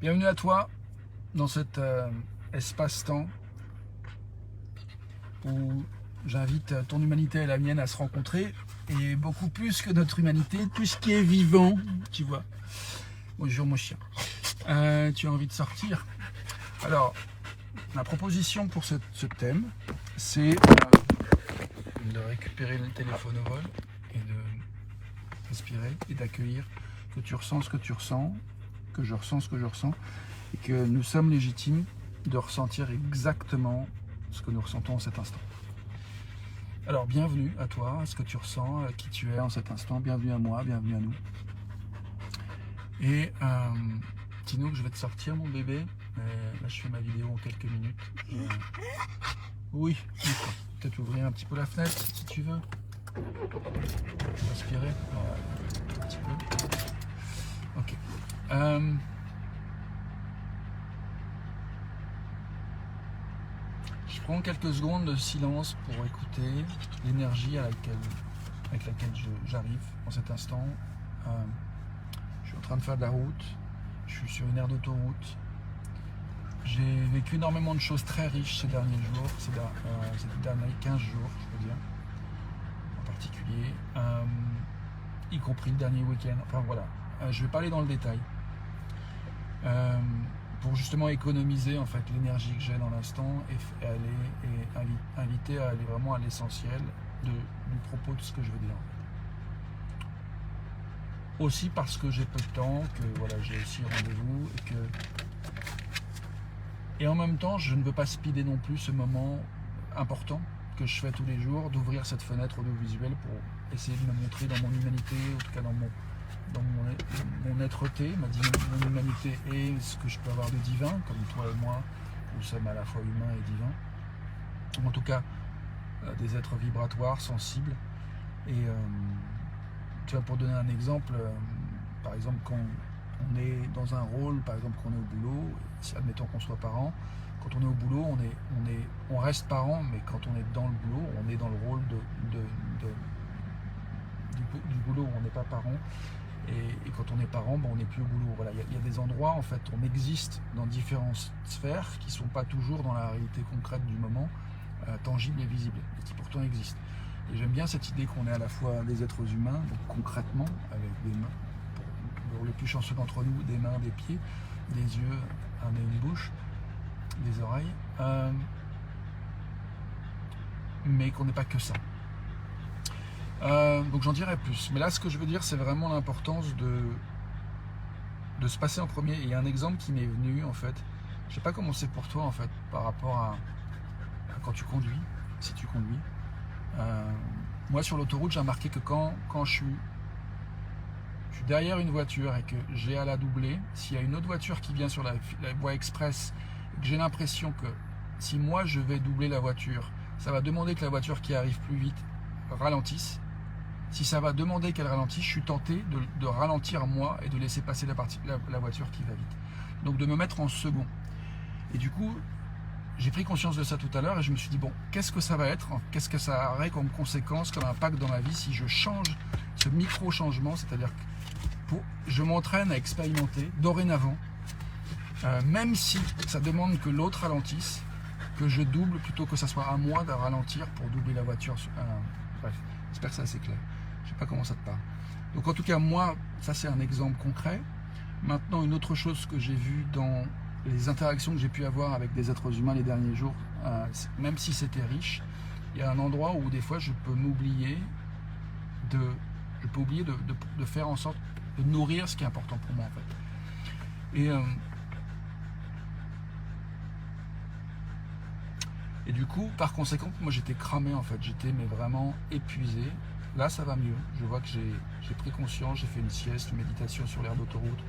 Bienvenue à toi dans cet espace-temps où j'invite ton humanité et la mienne à se rencontrer, et beaucoup plus que notre humanité, tout ce qui est vivant, tu vois. Bonjour mon chien. Tu as envie de sortir? Alors, ma proposition pour ce thème, c'est de récupérer le téléphone au vol et de respirer et d'accueillir que tu ressens ce que tu ressens, que je ressens ce que je ressens, et que nous sommes légitimes de ressentir exactement ce que nous ressentons en cet instant. Alors, bienvenue à toi, à ce que tu ressens, à qui tu es en cet instant, bienvenue à moi, bienvenue à nous. Et Tino, que je vais te sortir mon bébé. Là, je fais ma vidéo en quelques minutes. Oui, peut-être ouvrir un petit peu la fenêtre si tu veux. Respirer. Voilà, un petit peu. Ok. Je prends quelques secondes de silence pour écouter l'énergie avec laquelle j'arrive en cet instant. Je suis en train de faire de la route. Je suis sur une aire d'autoroute. J'ai vécu énormément de choses très riches ces derniers jours, ces derniers 15 jours, je peux dire, en particulier, y compris le dernier week-end. Enfin voilà, je ne vais pas aller dans le détail, pour justement économiser en fait l'énergie que j'ai dans l'instant et inviter à aller vraiment à l'essentiel du propos de ce que je veux dire. Aussi parce que j'ai peu de temps, que voilà, j'ai aussi rendez-vous et en même temps, je ne veux pas speeder non plus ce moment important que je fais tous les jours, d'ouvrir cette fenêtre audiovisuelle pour essayer de me montrer dans mon humanité, en tout cas dans mon êtreté, mon humanité et ce que je peux avoir de divin, comme toi et moi, nous sommes à la fois humains et divins. En tout cas, des êtres vibratoires, sensibles. Et tu vois, pour donner un exemple, par exemple, quand on est dans un rôle, par exemple, qu'on est au boulot, admettons qu'on soit parent, quand on est au boulot, on reste parent, mais quand on est dans le boulot, on est dans le rôle du boulot, on n'est pas parent. Et quand on est parent, on n'est plus au boulot. Voilà, il y a des endroits, en fait, on existe dans différentes sphères qui ne sont pas toujours dans la réalité concrète du moment, tangible et visible, et qui pourtant existent. Et j'aime bien cette idée qu'on est à la fois des êtres humains, donc concrètement, avec des mains, pour les plus chanceux d'entre nous, des mains, des pieds, des yeux, un nez, une bouche, des oreilles, mais qu'on n'est pas que ça. Donc j'en dirai plus. Mais là, ce que je veux dire, c'est vraiment l'importance de se passer en premier. Et il y a un exemple qui m'est venu, en fait. Je sais pas comment c'est pour toi, en fait, par rapport à quand tu conduis, si tu conduis. Moi, sur l'autoroute, j'ai remarqué que quand je suis derrière une voiture et que j'ai à la doubler, s'il y a une autre voiture qui vient sur la voie express, et que j'ai l'impression que si moi je vais doubler la voiture, ça va demander que la voiture qui arrive plus vite ralentisse. Si ça va demander qu'elle ralentisse, je suis tenté de ralentir moi et de laisser passer la voiture qui va vite. Donc de me mettre en second. Et du coup, j'ai pris conscience de ça tout à l'heure et je me suis dit, bon, qu'est-ce que ça va être? Qu'est-ce que ça aurait comme conséquence, comme impact dans ma vie si je change ce micro-changement? C'est-à-dire que je m'entraîne à expérimenter dorénavant, même si ça demande que l'autre ralentisse, que je double plutôt que ça soit à moi de ralentir pour doubler la voiture. Bref, j'espère que c'est assez clair. Je sais pas comment ça te parle. Donc en tout cas, moi, ça c'est un exemple concret. Maintenant, une autre chose que j'ai vue dans les interactions que j'ai pu avoir avec des êtres humains les derniers jours, même si c'était riche, il y a un endroit où des fois je peux m'oublier de faire en sorte de nourrir ce qui est important pour moi en fait. Et du coup, par conséquent, moi j'étais cramé en fait, j'étais vraiment épuisé. Là ça va mieux, je vois que j'ai pris conscience, j'ai fait une sieste, une méditation sur l'aire d'autoroute,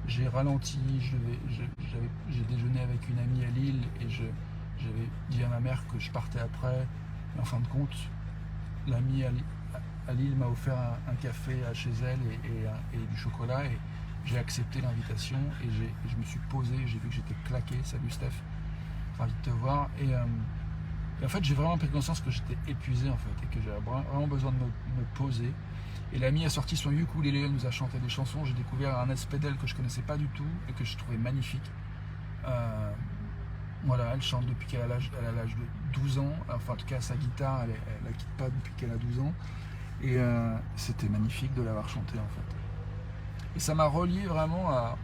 j'ai ralenti, j'ai déjeuné avec une amie à Lille et j'avais dit à ma mère que je partais après. Mais en fin de compte, l'amie à Lille m'a offert un café chez elle et du chocolat et j'ai accepté l'invitation et je me suis posé, j'ai vu que j'étais claqué. Salut Steph, ravi de te voir. Et en fait j'ai vraiment pris conscience que j'étais épuisé en fait et que j'avais vraiment besoin de me poser Et l'ami a sorti son ukulélé, elle nous a chanté des chansons. J'ai découvert un aspect d'elle que je connaissais pas du tout et que je trouvais magnifique. Voilà, elle chante depuis qu'elle a l'âge de 12 ans. Enfin, en tout cas, sa guitare, elle la quitte pas depuis qu'elle a 12 ans. Et c'était magnifique de l'avoir chanté en fait. Et ça m'a relié vraiment à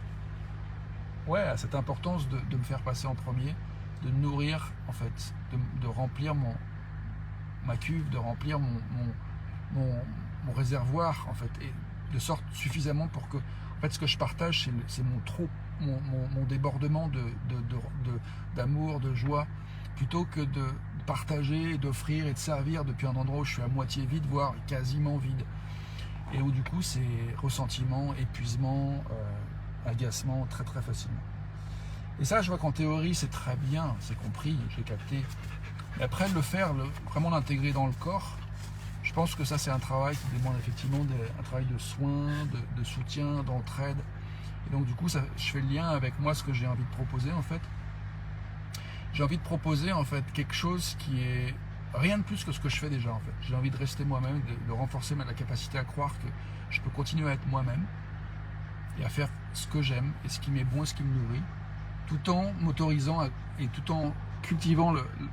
cette importance de me faire passer en premier, de nourrir en fait, de remplir ma cuve, de remplir mon réservoir en fait, et de sorte suffisamment pour que, en fait, ce que je partage, c'est mon débordement d'amour, de joie, plutôt que de partager, d'offrir et de servir depuis un endroit où je suis à moitié vide, voire quasiment vide. Et où du coup c'est ressentiment, épuisement, agacement très très facilement. Et ça, je vois qu'en théorie c'est très bien, c'est compris, j'ai capté. Mais après le faire, vraiment l'intégrer dans le corps, je pense que ça c'est un travail qui demande effectivement un travail de soin, de soutien, d'entraide. Et donc du coup je fais le lien avec moi, ce que j'ai envie de proposer en fait. J'ai envie de proposer en fait quelque chose qui est rien de plus que ce que je fais déjà en fait. J'ai envie de rester moi-même, de renforcer la capacité à croire que je peux continuer à être moi-même et à faire ce que j'aime et ce qui m'est bon et ce qui me nourrit, tout en m'autorisant et tout en cultivant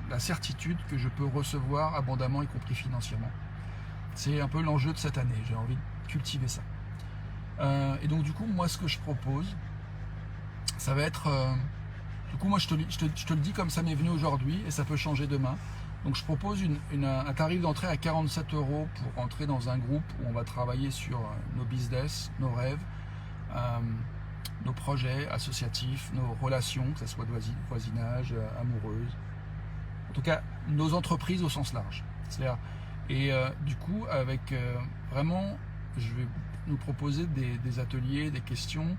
la certitude que je peux recevoir abondamment, y compris financièrement. C'est un peu l'enjeu de cette année, j'ai envie de cultiver ça. Et donc du coup, moi ce que je propose, ça va être... du coup, moi je te le dis comme ça m'est venu aujourd'hui et ça peut changer demain. Donc je propose un tarif d'entrée à 47 € pour entrer dans un groupe où on va travailler sur nos business, nos rêves, nos projets associatifs, nos relations, que ce soit de voisinage, amoureuse, en tout cas nos entreprises au sens large. Et du coup, avec vraiment, je vais nous proposer des ateliers, des questions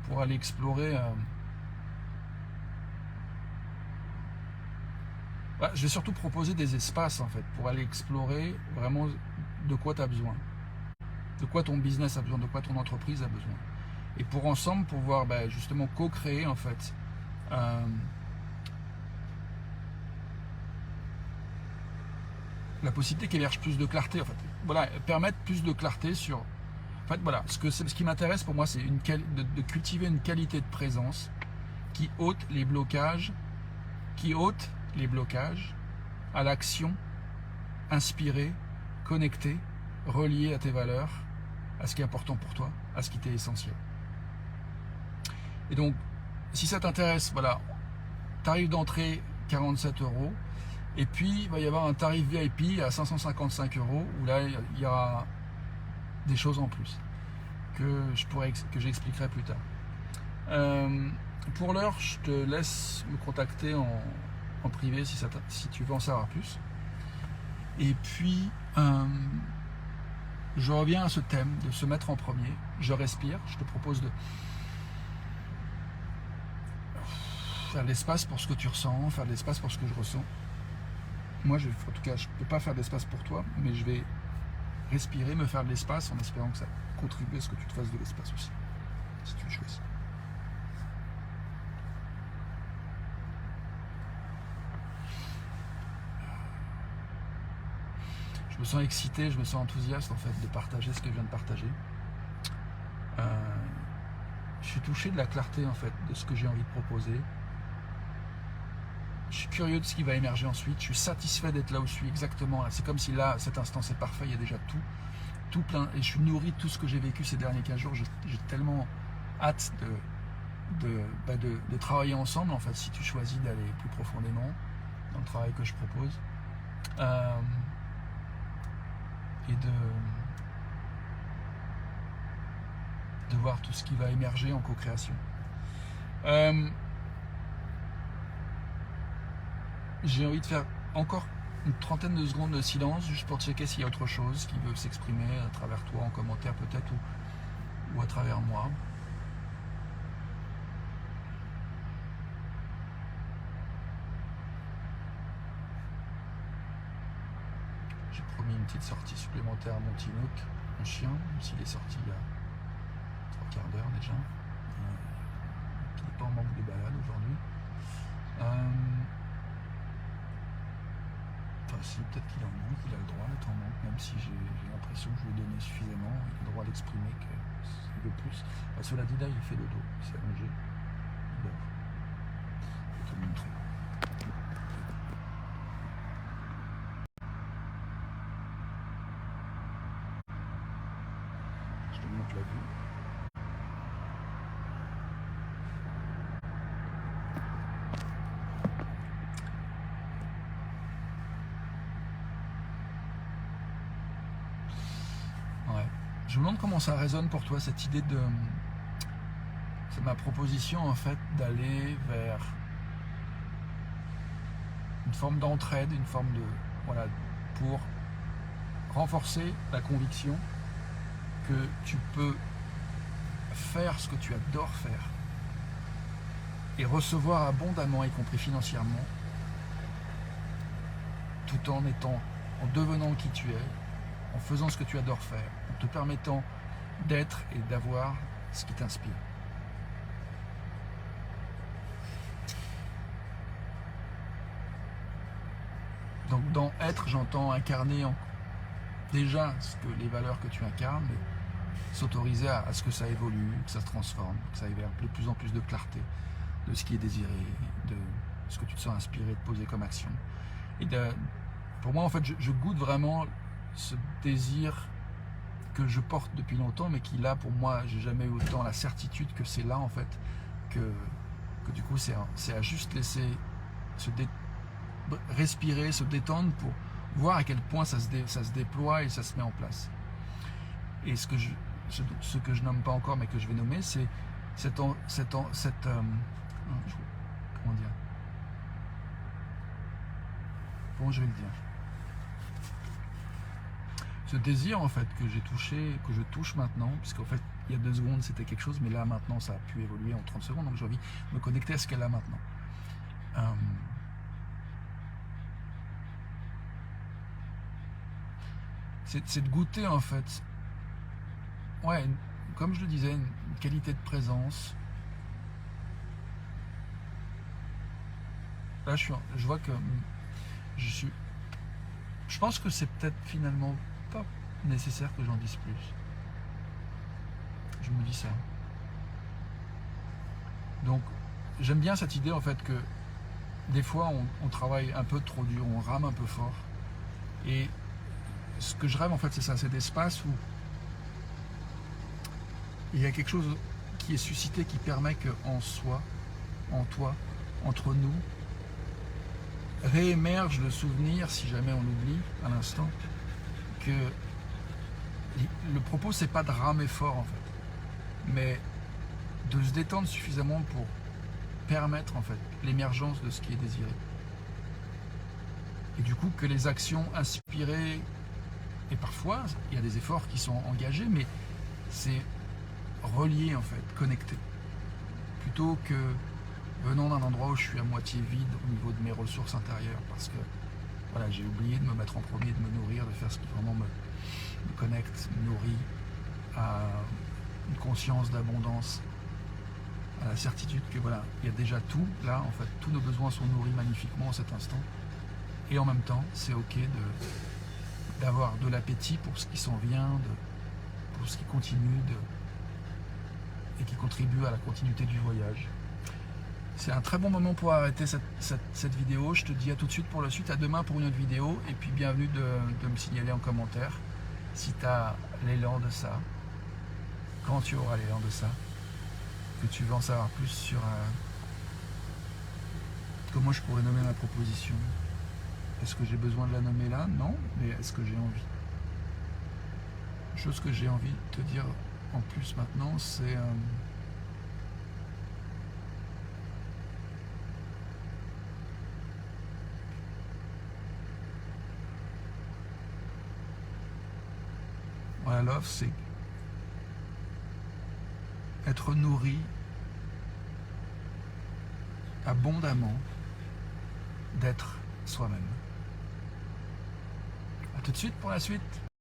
pour aller explorer. Je vais surtout proposer des espaces en fait pour aller explorer vraiment de quoi tu as besoin, de quoi ton business a besoin, de quoi ton entreprise a besoin. Et pour ensemble pouvoir justement co-créer en fait la possibilité qu'il émerge plus de clarté en fait. Voilà, permettre plus de clarté sur. En fait, voilà, ce qui m'intéresse pour moi, c'est de cultiver une qualité de présence qui ôte les blocages, à l'action, inspirée, connectée, reliée à tes valeurs, à ce qui est important pour toi, à ce qui t'est essentiel. Et donc, si ça t'intéresse, voilà, tarif d'entrée 47 €, et puis il va y avoir un tarif VIP à 555 €, où là il y aura des choses en plus que j'expliquerai plus tard. Pour l'heure, je te laisse me contacter en privé si tu veux en savoir plus. Et puis, je reviens à ce thème de se mettre en premier. Je respire, je te propose de faire de l'espace pour ce que tu ressens, faire de l'espace pour ce que je ressens. Moi, en tout cas, je ne peux pas faire de l'espace pour toi, mais je vais respirer, me faire de l'espace en espérant que ça contribue à ce que tu te fasses de l'espace aussi, si tu le choisis. Je me sens excité, je me sens enthousiaste en fait de partager ce que je viens de partager. Je suis touché de la clarté en fait de ce que j'ai envie de proposer. Je suis curieux de ce qui va émerger ensuite. Je suis satisfait d'être là où je suis exactement. C'est comme si là, à cet instant, c'est parfait. Il y a déjà tout plein. Et je suis nourri de tout ce que j'ai vécu ces derniers 15 jours. J'ai tellement hâte de travailler ensemble en fait, si tu choisis d'aller plus profondément dans le travail que je propose. Et de voir tout ce qui va émerger en co-création. J'ai envie de faire encore une trentaine de secondes de silence, juste pour checker s'il y a autre chose qui veut s'exprimer à travers toi, en commentaire peut-être, ou à travers moi. J'ai promis une petite sortie supplémentaire à mon Tinook, mon chien, même s'il est sorti il y a 3 quarts d'heure déjà. Il n'est pas en manque de balade aujourd'hui. aussi, peut-être qu'il en manque, il a le droit d'être en manque, même si j'ai l'impression que je lui ai donné suffisamment, il a le droit d'exprimer qu'il veut plus. Cela dit, là, il fait le dos, il s'est allongé, il dort. Je vais te le montrer. Je te montre la vue. Ouais. Je me demande comment ça résonne pour toi, cette idée de... C'est ma proposition, en fait, d'aller vers une forme d'entraide, une forme de... Voilà, pour renforcer la conviction que tu peux faire ce que tu adores faire et recevoir abondamment, y compris financièrement, tout en devenant qui tu es, en faisant ce que tu adores faire, en te permettant d'être et d'avoir ce qui t'inspire. Donc dans être, j'entends incarner déjà les valeurs que tu incarnes, mais s'autoriser à ce que ça évolue, que ça se transforme, que ça aille vers de plus en plus de clarté de ce qui est désiré, de ce que tu te sens inspiré de poser comme action. Et pour moi, en fait, je goûte vraiment ce désir que je porte depuis longtemps, mais qui là, pour moi, j'ai jamais eu autant la certitude que c'est là, en fait, que du coup, c'est à juste laisser respirer, se détendre pour voir à quel point ça se déploie et ça se met en place. Et ce que je nomme pas encore, mais que je vais nommer, c'est comment dire, comment je vais le dire, ce désir, en fait, que j'ai touché, que je touche maintenant, puisqu'en fait, il y a 2 secondes, c'était quelque chose, mais là, maintenant, ça a pu évoluer en 30 secondes, donc j'ai envie de me connecter à ce qu'elle a maintenant. C'est de goûter, en fait, ouais, comme je le disais, une qualité de présence. Là, je vois que je pense que c'est peut-être finalement pas nécessaire que j'en dise plus. Je me dis ça. Donc, j'aime bien cette idée, en fait, que des fois, on travaille un peu trop dur, on rame un peu fort. Et ce que je rêve, en fait, c'est ça, cet espace où il y a quelque chose qui est suscité, qui permet qu'en soi, en toi, entre nous, réémerge le souvenir, si jamais on l'oublie à l'instant, que le propos, c'est pas de ramer fort, en fait, mais de se détendre suffisamment pour permettre, en fait, l'émergence de ce qui est désiré. Et du coup, que les actions inspirées, et parfois, il y a des efforts qui sont engagés, mais c'est relié, en fait, connecté. Plutôt que venant d'un endroit où je suis à moitié vide au niveau de mes ressources intérieures, parce que voilà, j'ai oublié de me mettre en premier, de me nourrir, de faire ce qui vraiment me connecte, me nourrit à une conscience d'abondance, à la certitude que voilà, il y a déjà tout, là, en fait, tous nos besoins sont nourris magnifiquement en cet instant, et en même temps, c'est ok d'avoir de l'appétit pour ce qui s'en vient, pour ce qui continue, et qui contribue à la continuité du voyage. C'est un très bon moment pour arrêter cette vidéo. Je te dis à tout de suite pour la suite, à demain pour une autre vidéo, et puis bienvenue de me signaler en commentaire si tu as l'élan de ça, quand tu auras l'élan de ça, que tu veux en savoir plus sur comment je pourrais nommer ma proposition. Est-ce que j'ai besoin de la nommer là? Non, mais est-ce que j'ai envie? Chose que j'ai envie de te dire en plus maintenant, c'est voilà, love, c'est être nourri abondamment d'être soi-même. A tout de suite pour la suite.